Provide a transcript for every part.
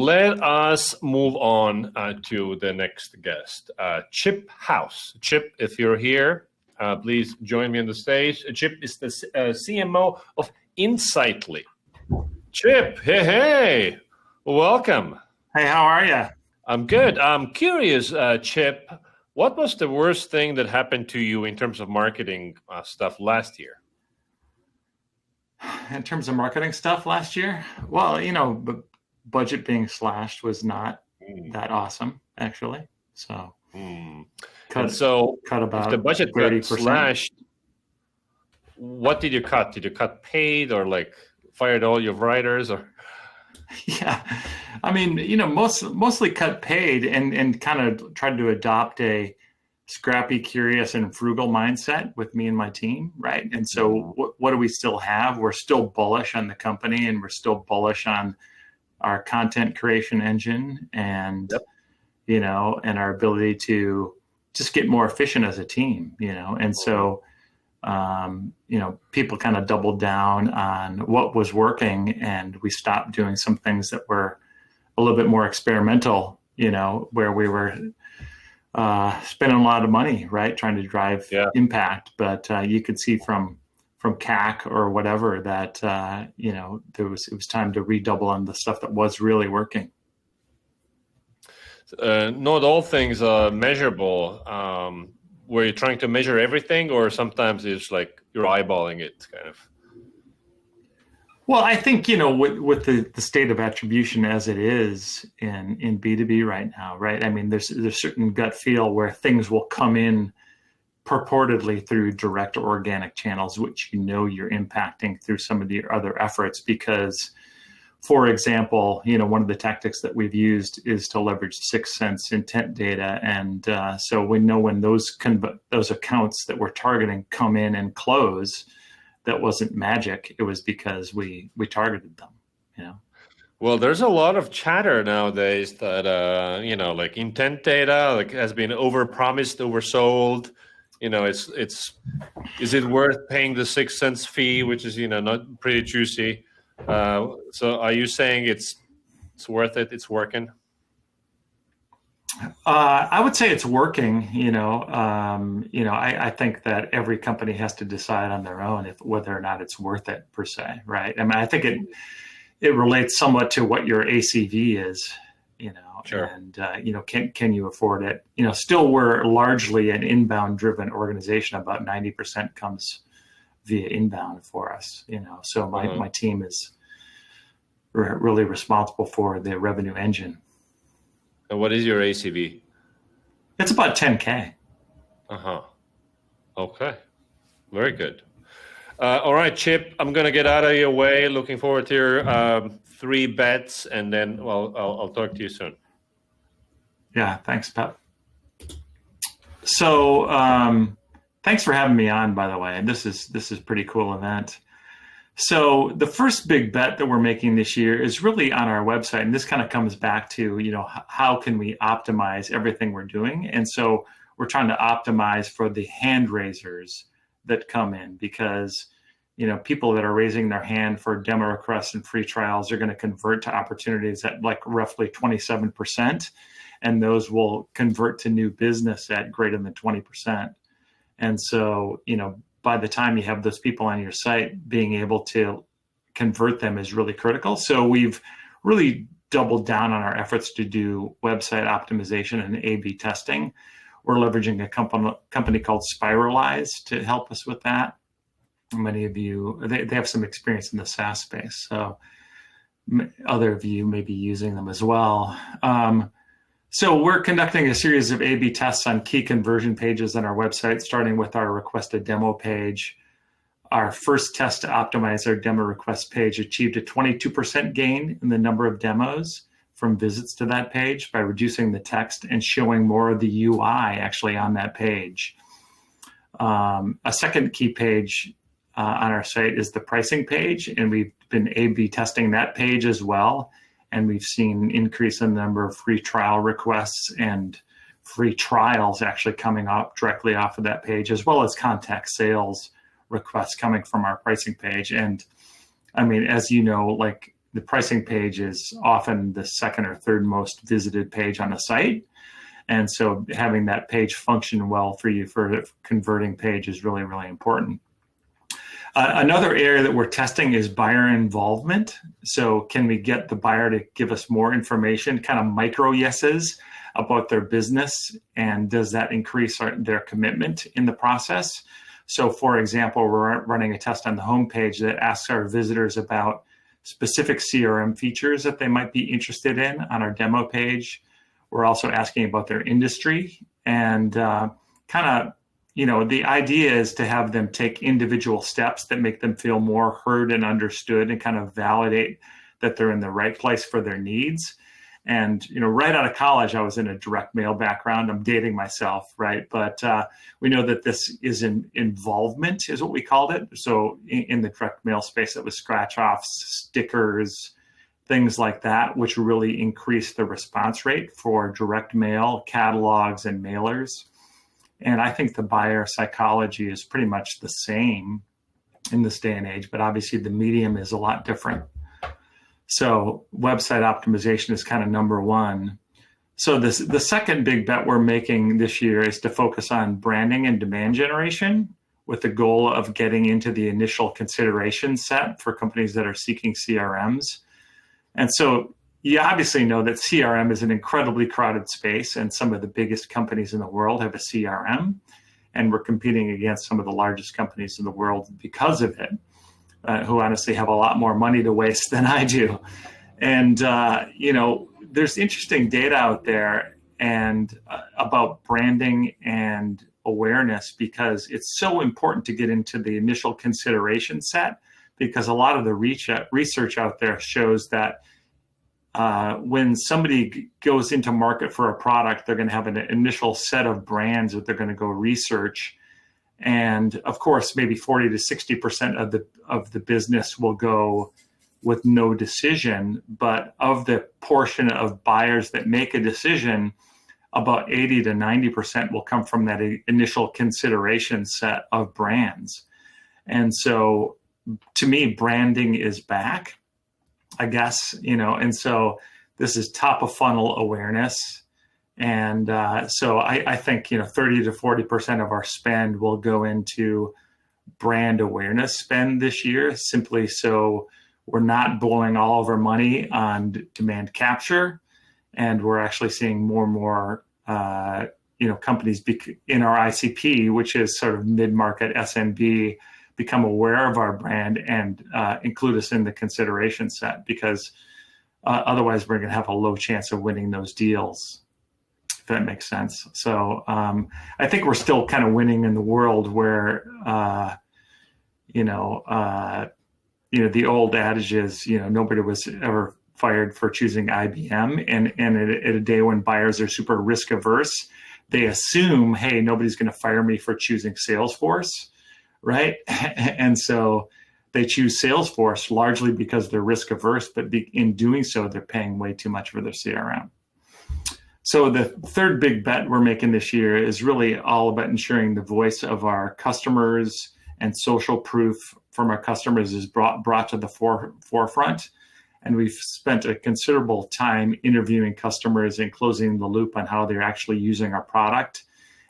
let us move on to the next guest, Chip House. Chip, if you're here, please join me on the stage. Chip is the CMO of Insightly. Chip, hey, welcome. Hey, how are you? I'm good. I'm curious, Chip, what was the worst thing that happened to you in terms of marketing stuff last year? In terms of marketing stuff last year? Well, budget being slashed was not that awesome, actually. So, cut about if the budget 30%. got slashed, what did you cut? Did you cut paid or like fired all your writers or? Yeah, I mean, mostly cut paid and kind of tried to adopt a scrappy, curious, and frugal mindset with me and my team, right? And so what do we still have? We're still bullish on the company, and we're still bullish on our content creation engine and, and our ability to just get more efficient as a team, And so, people kind of doubled down on what was working, and we stopped doing some things that were a little bit more experimental, where we were spending a lot of money, right, trying to drive impact. But you could see from CAC or whatever that it was time to redouble on the stuff that was really working. Not all things are measurable. Were you trying to measure everything, or sometimes it's like you're eyeballing it, kind of? Well, I think, with the state of attribution as it is in B2B right now, right? I mean, there's certain gut feel where things will come in purportedly through direct or organic channels, which you're impacting through some of the other efforts. Because, for example, one of the tactics that we've used is to leverage 6th Sense intent data. And so we know when those accounts that we're targeting come in and close, that wasn't magic. It was because we targeted them, Well, there's a lot of chatter nowadays that, like intent data has been overpromised, oversold. Is it worth paying the 6th Sense fee, which is, not pretty juicy. So are you saying it's worth it? It's working? I would say it's working. I think that every company has to decide on their own whether or not it's worth it per se, right? I mean, I think it relates somewhat to what your ACV is, Sure. And can you afford it? Still we're largely an inbound driven organization. About 90% comes via inbound for us, So my team is really responsible for the revenue engine. And what is your ACV? It's about 10K. Okay. Very good. All right, Chip, I'm going to get out of your way. Looking forward to your 3 bets, and then, I'll talk to you soon. Yeah, thanks, Pep. So thanks for having me on, by the way. This is a pretty cool event. So the first big bet that we're making this year is really on our website. And this kind of comes back to, how can we optimize everything we're doing? And so we're trying to optimize for the hand raisers that come in, because, people that are raising their hand for demo requests and free trials are going to convert to opportunities at like roughly 27%. And those will convert to new business at greater than 20%. And so, by the time you have those people on your site, being able to convert them is really critical. So we've really doubled down on our efforts to do website optimization and A/B testing. We're leveraging a company called Spiralize to help us with that. Many of you, they have some experience in the SaaS space, so other of you may be using them as well. So we're conducting a series of A/B tests on key conversion pages on our website, starting with our requested demo page. Our first test to optimize our demo request page achieved a 22% gain in the number of demos from visits to that page by reducing the text and showing more of the UI actually on that page. A second key page on our site is the pricing page, and we've been A/B testing that page as well. And we've seen an increase in the number of free trial requests and free trials actually coming up directly off of that page, as well as contact sales requests coming from our pricing page. And I mean, as you know, like the pricing page is often the second or third most visited page on the site. And so having that page function well for you for a converting page is really, really important. Another area that we're testing is buyer involvement. So can we get the buyer to give us more information, kind of micro yeses about their business, and does that increase their commitment in the process? So for example, we're running a test on the homepage that asks our visitors about specific CRM features that they might be interested in on our demo page. We're also asking about their industry, and kind of, the idea is to have them take individual steps that make them feel more heard and understood and kind of validate that they're in the right place for their needs. And, right out of college, I was in a direct mail background. I'm dating myself, right? But we know that this is involvement is what we called it. So in the direct mail space, it was scratch-offs, stickers, things like that, which really increased the response rate for direct mail, catalogs, and mailers. And I think the buyer psychology is pretty much the same in this day and age, but obviously the medium is a lot different. So website optimization is kind of number one. So the second big bet we're making this year is to focus on branding and demand generation with the goal of getting into the initial consideration set for companies that are seeking CRMs. And so you obviously know that CRM is an incredibly crowded space, and some of the biggest companies in the world have a CRM, and we're competing against some of the largest companies in the world because of it. Who honestly have a lot more money to waste than I do. And, there's interesting data out there and about branding and awareness, because it's so important to get into the initial consideration set, because a lot of the research out there shows that when somebody goes into market for a product, they're going to have an initial set of brands that they're going to go research. And of course, maybe 40 to 60% of the business will go with no decision. But of the portion of buyers that make a decision, about 80 to 90% will come from that initial consideration set of brands. And so to me, branding is back, I guess, and so this is top of funnel awareness. And so I think, 30 to 40% of our spend will go into brand awareness spend this year, simply so we're not blowing all of our money on demand capture. And we're actually seeing more and more, companies in our ICP, which is sort of mid-market SMB, become aware of our brand and include us in the consideration set, because otherwise we're going to have a low chance of winning those deals. If that makes sense. So I think we're still kind of winning in the world where, the old adage is, nobody was ever fired for choosing IBM. And at a day when buyers are super risk averse, they assume, hey, nobody's going to fire me for choosing Salesforce, right? And so they choose Salesforce largely because they're risk averse, but in doing so, they're paying way too much for their CRM. So the third big bet we're making this year is really all about ensuring the voice of our customers and social proof from our customers is brought to the forefront. And we've spent a considerable time interviewing customers and closing the loop on how they're actually using our product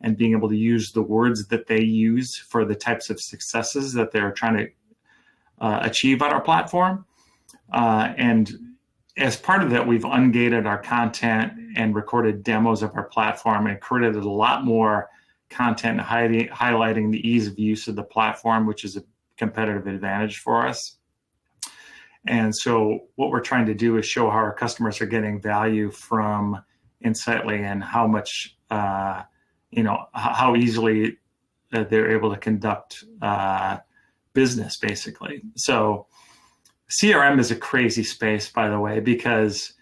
and being able to use the words that they use for the types of successes that they're trying to achieve on our platform. And as part of that, we've ungated our content and recorded demos of our platform and created a lot more content highlighting the ease of use of the platform, which is a competitive advantage for us. And so what we're trying to do is show how our customers are getting value from Insightly and how much, how easily they're able to conduct business, basically. So CRM is a crazy space, by the way, because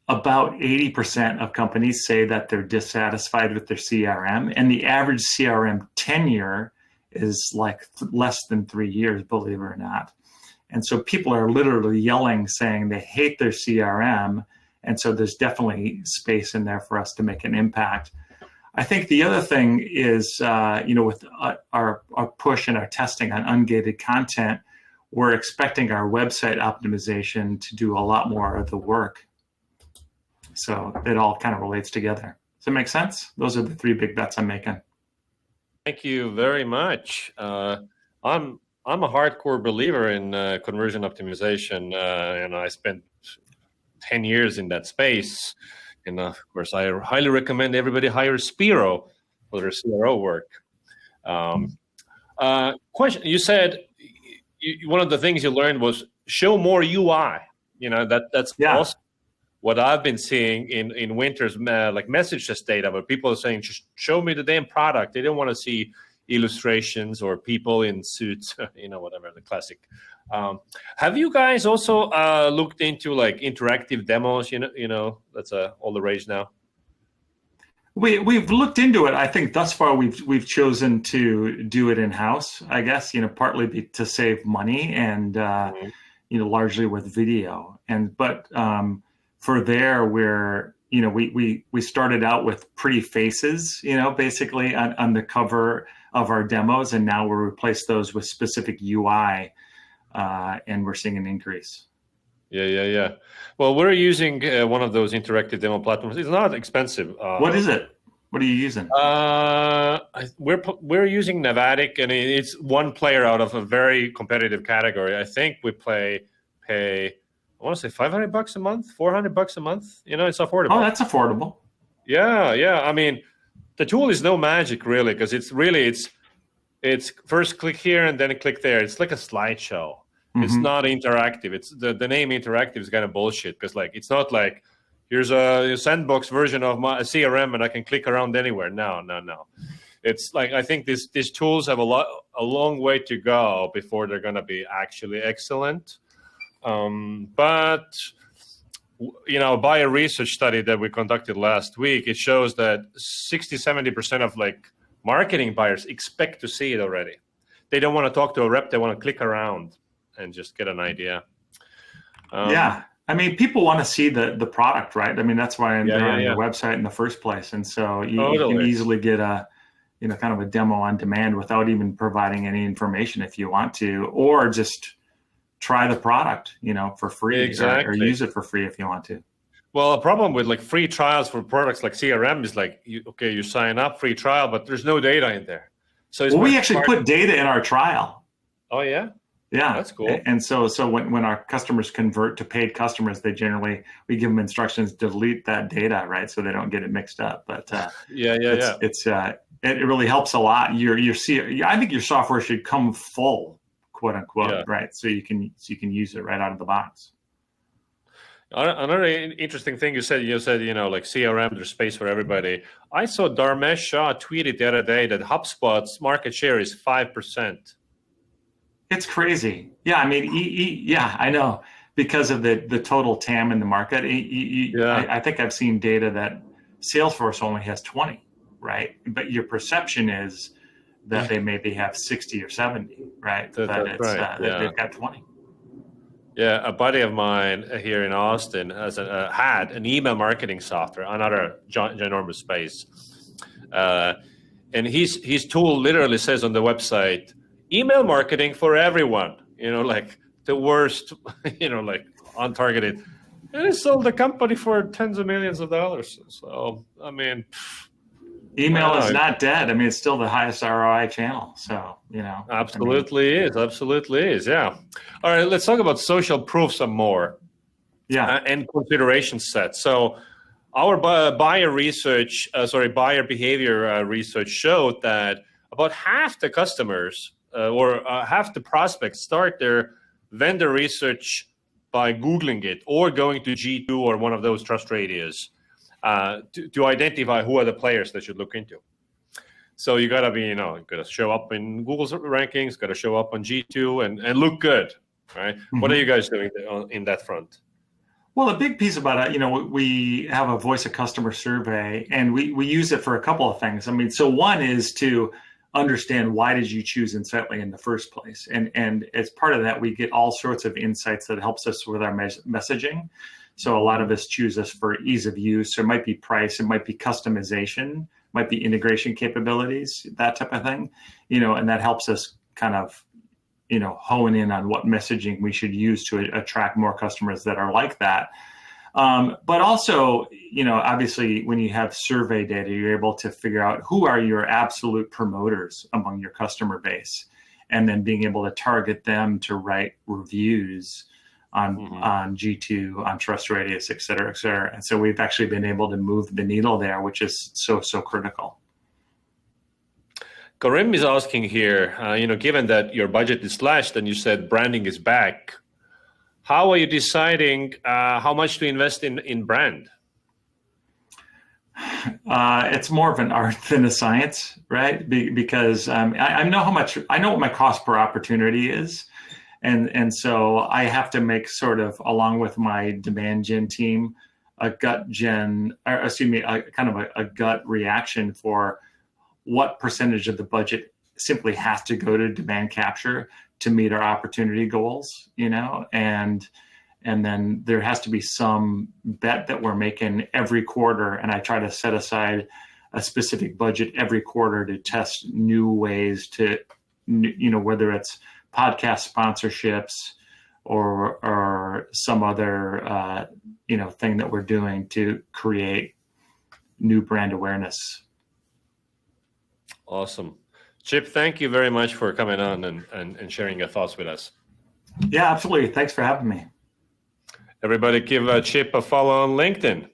about 80% of companies say that they're dissatisfied with their CRM, and the average CRM tenure is like less than 3 years, believe it or not. And so people are literally yelling, saying they hate their CRM, and so there's definitely space in there for us to make an impact. I think the other thing is, with our push and our testing on ungated content, we're expecting our website optimization to do a lot more of the work. So it all kind of relates together. Does that make sense? Those are the three big bets I'm making. Thank you very much. I'm a hardcore believer in conversion optimization, and I spent 10 years in that space. And of course, I highly recommend everybody hire Spiro for their CRO work. Question: you said one of the things you learned was show more UI. That's also what I've been seeing in Winter's like messages data, where people are saying, just show me the damn product. They don't want to see illustrations or people in suits, whatever, the classic. Have you guys also looked into like interactive demos? That's all the rage now. We've looked into it. I think thus far we've chosen to do it in-house, I guess, partly to save money and, largely with video. But for there, where, we started out with pretty faces, basically on the cover of our demos, and now we'll replace those with specific UI, and we're seeing an increase. Yeah. Well, we're using one of those interactive demo platforms. It's not expensive. What is it? What are you using? We're using Navatic, and it's one player out of a very competitive category. I think we pay I want to say $500 a month, $400 a month. It's affordable. Oh, that's affordable. Yeah. I mean, the tool is no magic really, because it's first click here and then click there. It's like a slideshow. Mm-hmm. It's not interactive. It's the name interactive is kind of bullshit, because like it's not like here's a sandbox version of my CRM and I can click around anywhere. No. It's like I think these tools have a long way to go before they're going to be actually excellent. But by a research study that we conducted last week, it shows that 60-70% of like marketing buyers expect to see it already. They don't want to talk to a rep. They want to click around and just get an idea. Yeah. I mean, people want to see the product, right? I mean, that's why they're on your website in the first place. And so you can easily get a, kind of a demo on demand without even providing any information if you want to, or just try the product, for free. Exactly. or use it for free if you want to. Well, a problem with like free trials for products like CRM is like, you sign up, free trial, but there's no data in there. So we actually put data in our trial. Oh yeah? Yeah, that's cool. And so when our customers convert to paid customers, we give them instructions to delete that data, right? So they don't get it mixed up. But it really helps a lot. I think your software should come full, quote unquote, right? So you can use it right out of the box. Another interesting thing you said, like CRM, there's space for everybody. I saw Dharmesh Shah tweeted the other day that HubSpot's market share is 5%. It's crazy. Yeah, I mean, I know, because of the total TAM in the market. I think I've seen data that Salesforce only has 20, right? But your perception is that they maybe have 60 or 70, right? They've got 20. Yeah, a buddy of mine here in Austin had an email marketing software, another ginormous space. And his tool literally says on the website, email marketing for everyone, like the worst, like untargeted. And it sold the company for tens of millions of dollars. So, I mean, email is not dead. I mean, it's still the highest ROI channel. So, Absolutely is. Yeah. All right, let's talk about social proof some more. Yeah. And consideration set. So our buyer behavior research showed that about half the customers or half the prospects start their vendor research by Googling it or going to G2 or one of those trust radius to identify who are the players they should look into. So you gotta be, gotta show up in Google's rankings, gotta show up on G2 and look good, right? Mm-hmm. What are you guys doing in that front? Well, a big piece about it, we have a voice of customer survey, and we use it for a couple of things. I mean, so one is to understand, why did you choose Insightly in the first place? And as part of that, we get all sorts of insights that helps us with our messaging. So a lot of us choose us for ease of use. There might be price, it might be customization, might be integration capabilities, that type of thing, and that helps us kind of, hone in on what messaging we should use to attract more customers that are like that. But also, obviously, when you have survey data, you're able to figure out who are your absolute promoters among your customer base, and then being able to target them to write reviews on G2, on Trust Radius, et cetera, et cetera. And so we've actually been able to move the needle there, which is so critical. Karim is asking here, given that your budget is slashed and you said branding is back, how are you deciding how much to invest in brand? It's more of an art than a science, right? Because I know what my cost per opportunity is. And so I have to make sort of, along with my demand gen team, a gut reaction for what percentage of the budget simply has to go to demand capture to meet our opportunity goals, and then there has to be some bet that we're making every quarter. And I try to set aside a specific budget every quarter to test new ways to, whether it's podcast sponsorships or some other, thing that we're doing to create new brand awareness. Awesome. Chip, thank you very much for coming on and sharing your thoughts with us. Yeah, absolutely. Thanks for having me. Everybody give Chip a follow on LinkedIn.